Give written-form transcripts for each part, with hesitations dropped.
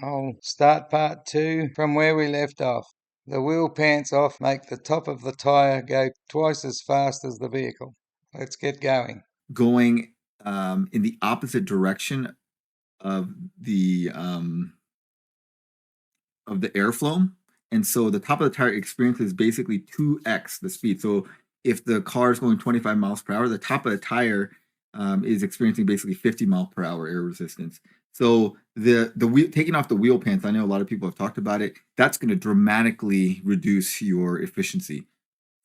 I'll start part two from where we left off. The wheel pants off make the top of the tyre go twice as fast as the vehicle. Let's get going. Going in the opposite direction of the airflow, and so the top of the tire experiences basically 2x the speed. So if the car is going 25 miles per hour, the top of the tire is experiencing basically 50 mile per hour air resistance. So the wheel, taking off the wheel pants, I know a lot of people have talked about it. That's going to dramatically reduce your efficiency.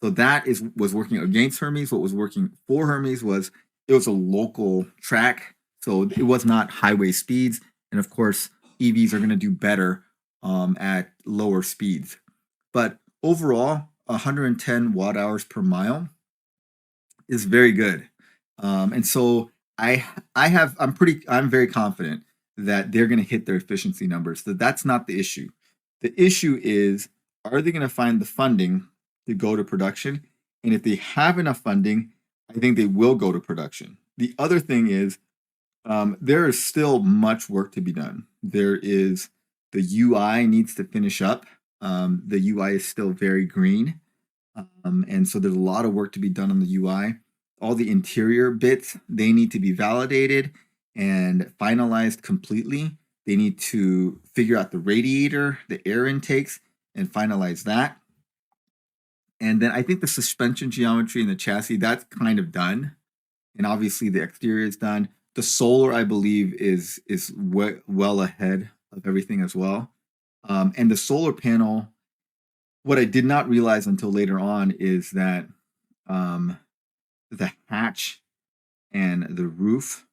So that was working against Hermes. What was working for Hermes was it was a local track, so it was not highway speeds. And of course, EVs are going to do better at lower speeds. But overall, 110 watt hours per mile is very good. And so I'm very confident that they're going to hit their efficiency numbers. So that's not the issue. The issue is, are they going to find the funding to go to production? And if they have enough funding, I think they will go to production. The other thing is, there is still much work to be done. The UI needs to finish up. The UI is still very green. And so there's a lot of work to be done on the UI. All the interior bits, they need to be validated and finalized completely. They need to figure out the radiator, the air intakes, and finalize that. And then I think the suspension geometry and the chassis, that's kind of done. And obviously the exterior is done. The solar, I believe, is well ahead of everything as well. And the solar panel, what I did not realize until later on is that the hatch and the roof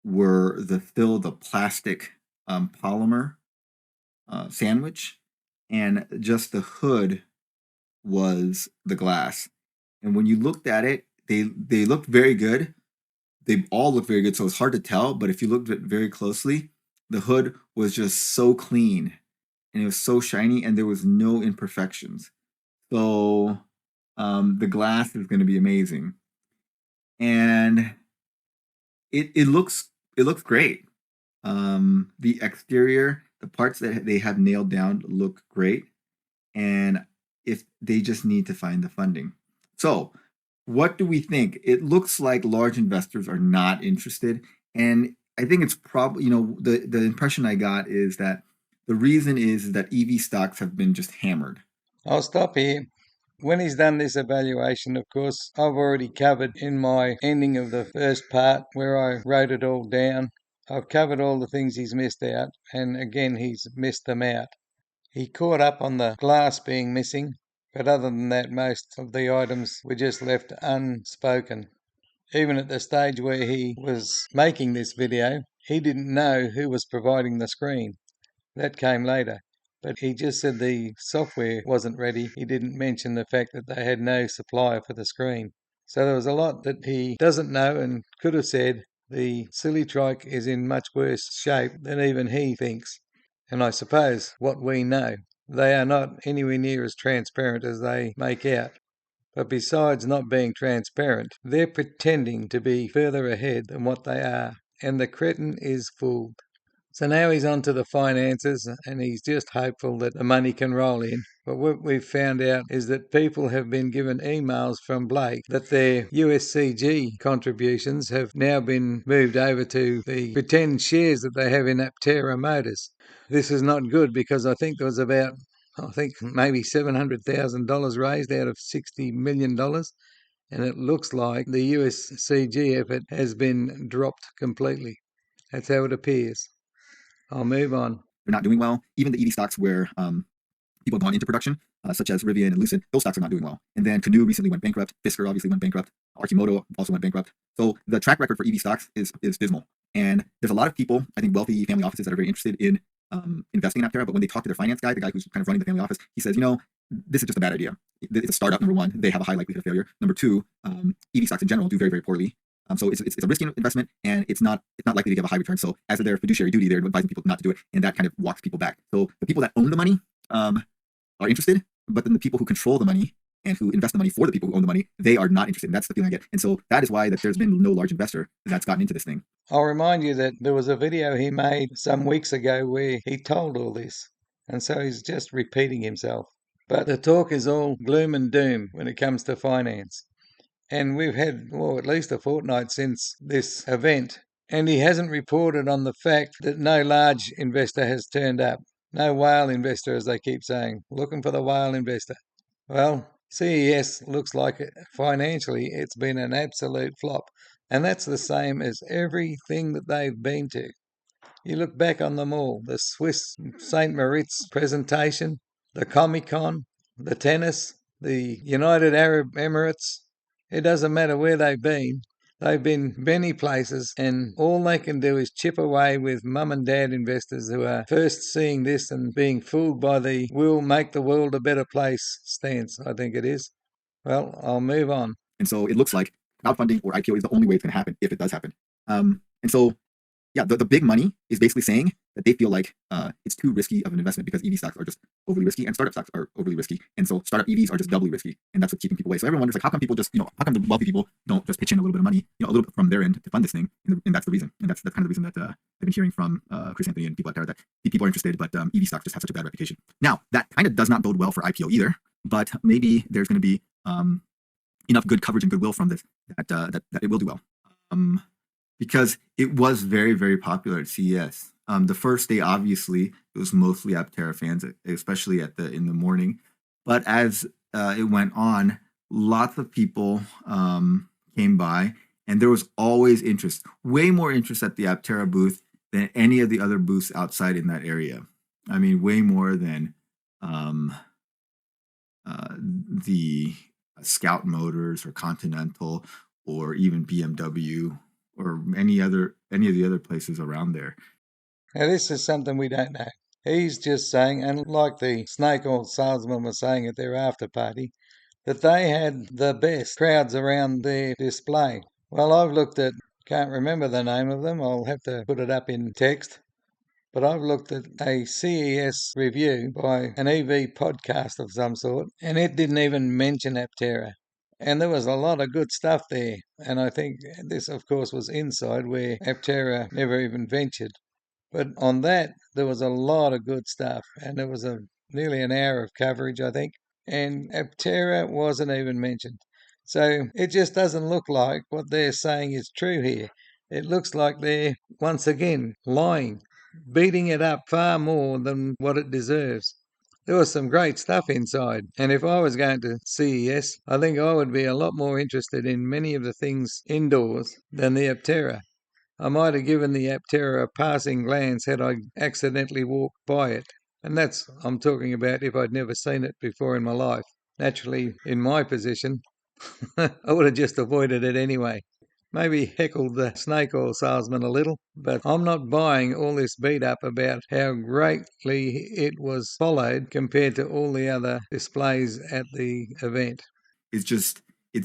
were still the plastic polymer sandwich, and just the hood was the glass. And when you looked at it, they looked very good. They all looked very good, so it's hard to tell. But if you looked at it very closely, the hood was just so clean and it was so shiny, and there was no imperfections. So the glass is going to be amazing, and it looks great. The exterior, the parts that they have nailed down look great, and if they just need to find the funding. So what do we think? It looks like large investors are not interested, and I think it's probably, the impression I got is that the reason is that EV stocks have been just hammered. I'll stop here. When he's done this evaluation, of course, I've already covered in my ending of the first part where I wrote it all down. I've covered all the things he's missed out, and again, he's missed them out. He caught up on the glass being missing, but other than that, most of the items were just left unspoken. Even at the stage where he was making this video, he didn't know who was providing the screen. That came later. But he just said the software wasn't ready. He didn't mention the fact that they had no supplier for the screen. So there was a lot that he doesn't know and could have said. The silly trike is in much worse shape than even he thinks. And I suppose what we know, they are not anywhere near as transparent as they make out. But besides not being transparent, they're pretending to be further ahead than what they are, and the cretin is fooled. So now he's on to the finances, and he's just hopeful that the money can roll in. But what we've found out is that people have been given emails from Blake that their USCG contributions have now been moved over to the pretend shares that they have in APTERA Motors. This is not good because I think there was about, maybe $700,000 raised out of $60 million. And it looks like the USCG effort has been dropped completely. That's how it appears. I'll move on. They're not doing well. Even the EV stocks where people have gone into production, such as Rivian and Lucid, those stocks are not doing well. And then Canoe recently went bankrupt. Fisker obviously went bankrupt. Archimoto also went bankrupt. So the track record for EV stocks is dismal. And there's a lot of people, I think wealthy family offices, that are very interested in investing in Aptera. But when they talk to their finance guy, the guy who's kind of running the family office, he says, this is just a bad idea. It's a startup, number one. They have a high likelihood of failure. Number two, EV stocks in general do very, very poorly. So it's a risky investment, and it's not likely to give a high return. So as their fiduciary duty, they're advising people not to do it, and that kind of walks people back. So the people that own the money are interested, but then the people who control the money and who invest the money for the people who own the money, they are not interested. And that's the feeling I get. And so that is why that there's been no large investor that's gotten into this thing. I'll remind you that there was a video he made some weeks ago where he told all this, and so he's just repeating himself. But the talk is all gloom and doom when it comes to finance. And we've had, well, at least a fortnight since this event, and he hasn't reported on the fact that no large investor has turned up. No whale investor, as they keep saying, looking for the whale investor. Well, CES looks like financially it's been an absolute flop. And that's the same as everything that they've been to. You look back on them all, the Swiss St. Moritz presentation, the Comic Con, the tennis, the United Arab Emirates. It doesn't matter where they've been. They've been many places, and all they can do is chip away with mum and dad investors who are first seeing this and being fooled by the "we'll make the world a better place" stance, I think it is. Well, I'll move on. And so it looks like crowdfunding or IPO is the only way it's going to happen if it does happen. And so yeah, the big money is basically saying that they feel like it's too risky of an investment because EV stocks are just overly risky and startup stocks are overly risky. And so startup EVs are just doubly risky. And that's what's keeping people away. So everyone wonders, like, how come people just, how come the wealthy people don't just pitch in a little bit of money, a little bit from their end to fund this thing? And that's the reason. And that's kind of the reason that I've been hearing from Chris Anthony and people at APTERA, that people are interested, but EV stocks just have such a bad reputation. Now, that kind of does not bode well for IPO either, but maybe there's going to be enough good coverage and goodwill from this that it will do well. Because it was very, very popular at CES. The first day, obviously, it was mostly APTERA fans, especially in the morning. But as it went on, lots of people came by, and there was always interest, way more interest at the APTERA booth than any of the other booths outside in that area. I mean, way more than the Scout Motors or Continental or even BMW or any of the other places around there. Now, this is something we don't know. He's just saying, and like the snake oil salesman was saying at their after party, that they had the best crowds around their display. Well, I've looked at, can't remember the name of them, I'll have to put it up in text, but I've looked at a CES review by an EV podcast of some sort, and it didn't even mention APTERA. And there was a lot of good stuff there. And I think this, of course, was inside where APTERA never even ventured. But on that, there was a lot of good stuff. And there was nearly an hour of coverage, I think. And APTERA wasn't even mentioned. So it just doesn't look like what they're saying is true here. It looks like they're, once again, lying, beating it up far more than what it deserves. There was some great stuff inside, and if I was going to CES, I think I would be a lot more interested in many of the things indoors than the APTERA. I might have given the APTERA a passing glance had I accidentally walked by it, and that's, I'm talking about, if I'd never seen it before in my life. Naturally, in my position, I would have just avoided it anyway. Maybe heckled the snake oil salesman a little, but I'm not buying all this beat up about how greatly it was followed compared to all the other displays at the event. It's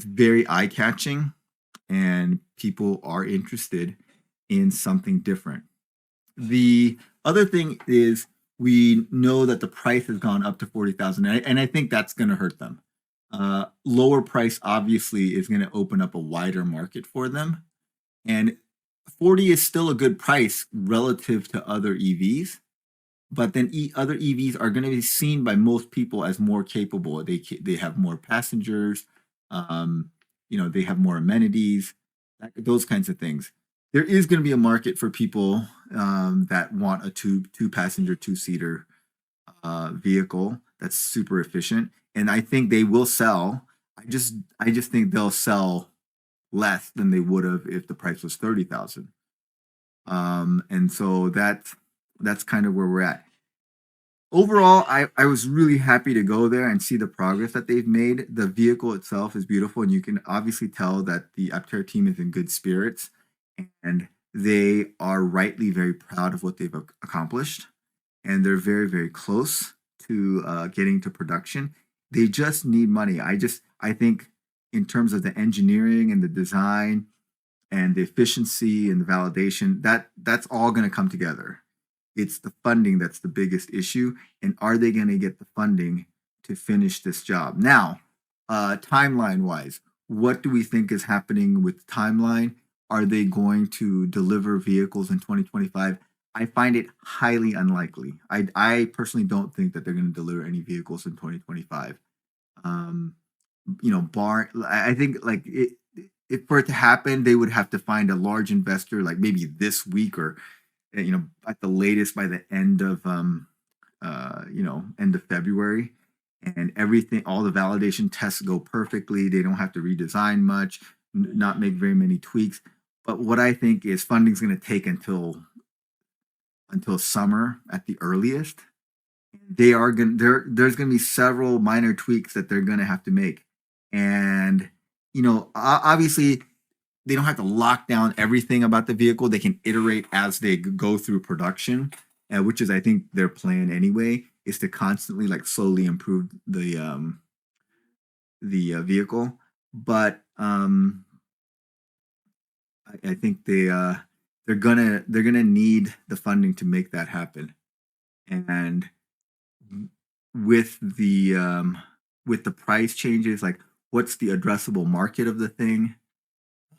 very eye catching, and people are interested in something different. The other thing is, we know that the price has gone up to 40,000, and I think that's going to hurt them. Lower price obviously is going to open up a wider market for them, and 40 is still a good price relative to other EVs, but then other EVs are going to be seen by most people as more capable. They have more passengers, they have more amenities, those kinds of things. There is going to be a market for people that want a two passenger, two-seater vehicle that's super efficient, and I think they will sell. I just think they'll sell less than they would have if the price was 30,000. And so that's kind of where we're at. Overall, I was really happy to go there and see the progress that they've made. The vehicle itself is beautiful, and you can obviously tell that the APTERA team is in good spirits, and they are rightly very proud of what they've accomplished, and they're very, very close to getting to production. They just need money. I think in terms of the engineering and the design and the efficiency and the validation, that's all going to come together. It's the funding that's the biggest issue, and are they going to get the funding to finish this job? Now, Timeline wise, what do we think is happening with timeline? Are they going to deliver vehicles in 2025? I find it highly unlikely. I personally don't think that they're going to deliver any vehicles in 2025. Um, I think like if for it to happen, they would have to find a large investor, like maybe this week or at the latest by the end of end of February, and everything, all the validation tests go perfectly. They don't have to redesign much, not make very many tweaks. But what I think is funding's going to take until summer at the earliest. There's going to be several minor tweaks that they're going to have to make, and obviously they don't have to lock down everything about the vehicle. They can iterate as they go through production, which is I think their plan anyway, is to constantly like slowly improve the vehicle. But I think they're gonna need the funding to make that happen, and with the price changes, like what's the addressable market of the thing?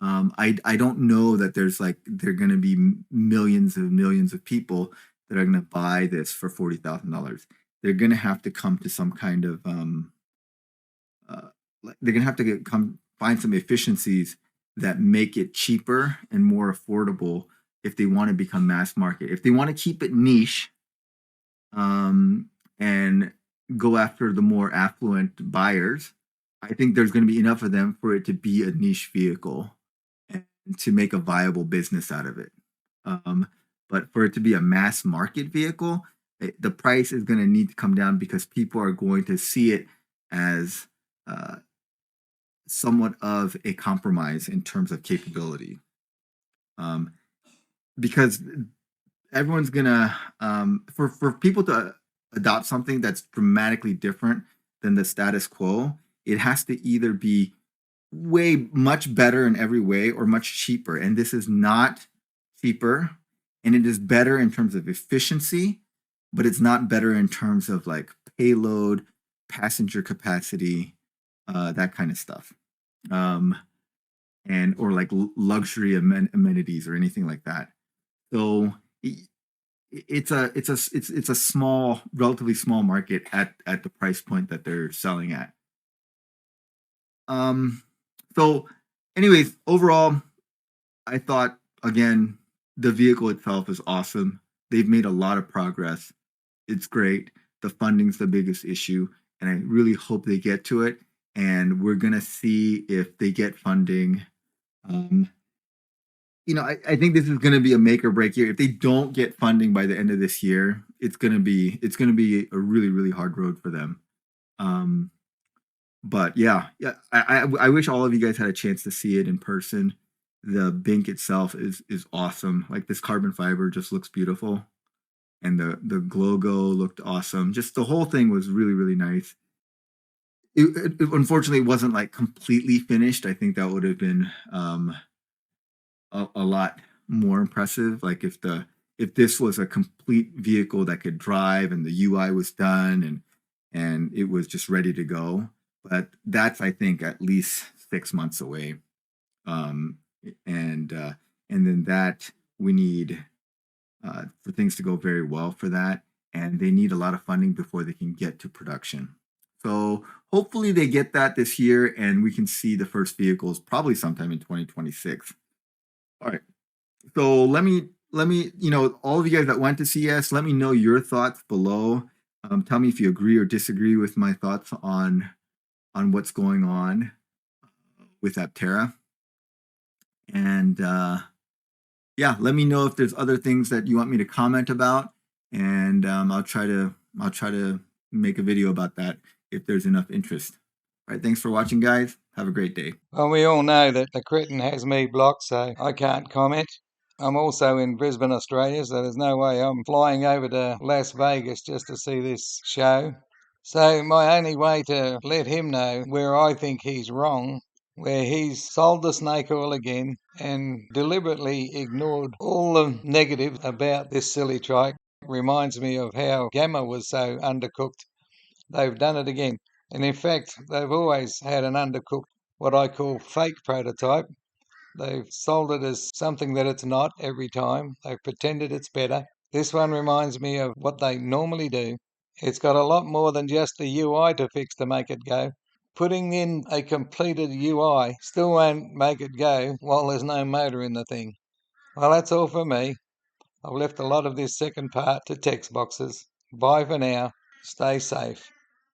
I don't know that there are going to be millions and millions of people that are going to buy this for $40,000. They're going to have to come to some kind of they're going to have to find some efficiencies that make it cheaper and more affordable if they want to become mass market. If they want to keep it niche, and go after the more affluent buyers, I think there's going to be enough of them for it to be a niche vehicle and to make a viable business out of it. But for it to be a mass market vehicle, the price is going to need to come down because people are going to see it as somewhat of a compromise in terms of capability. Because everyone's gonna for people to adopt something that's dramatically different than the status quo, it has to either be way much better in every way or much cheaper. And this is not cheaper, and it is better in terms of efficiency, but it's not better in terms of like payload, passenger capacity, that kind of stuff, and or like luxury amenities or anything like that. So it's a small, relatively small market at the price point that they're selling at. So anyways, overall, I thought again, the vehicle itself is awesome. They've made a lot of progress. It's great. The funding's the biggest issue, and I really hope they get to it. And we're gonna see if they get funding. I think this is going to be a make or break year. If they don't get funding by the end of this year, it's going to be a really, really hard road for them. But yeah, I wish all of you guys had a chance to see it in person. The Bink itself is awesome. Like this carbon fiber just looks beautiful, and the logo looked awesome. Just the whole thing was really, really nice. It unfortunately wasn't like completely finished. I think that would have been a lot more impressive. Like if this was a complete vehicle that could drive and the UI was done and it was just ready to go. But that's, I think, at least 6 months away. And then that we need for things to go very well for that, and they need a lot of funding before they can get to production. So hopefully they get that this year, and we can see the first vehicles probably sometime in 2026. All right. So let me, all of you guys that went to CES, let me know your thoughts below. Tell me if you agree or disagree with my thoughts on what's going on with APTERA. And yeah, let me know if there's other things that you want me to comment about, and I'll try to make a video about that if there's enough interest. All right, thanks for watching, guys. Have a great day. Well, we all know that the Crichton has me blocked, so I can't comment. I'm also in Brisbane, Australia, so there's no way I'm flying over to Las Vegas just to see this show. So my only way to let him know where I think he's wrong, where he's sold the snake oil again and deliberately ignored all the negatives about this silly trike, reminds me of how Gamma was so undercooked. They've done it again. And in fact, they've always had an undercooked, what I call fake prototype. They've sold it as something that it's not every time. They've pretended it's better. This one reminds me of what they normally do. It's got a lot more than just the UI to fix to make it go. Putting in a completed UI still won't make it go while there's no motor in the thing. Well, that's all for me. I've left a lot of this second part to text boxes. Bye for now. Stay safe.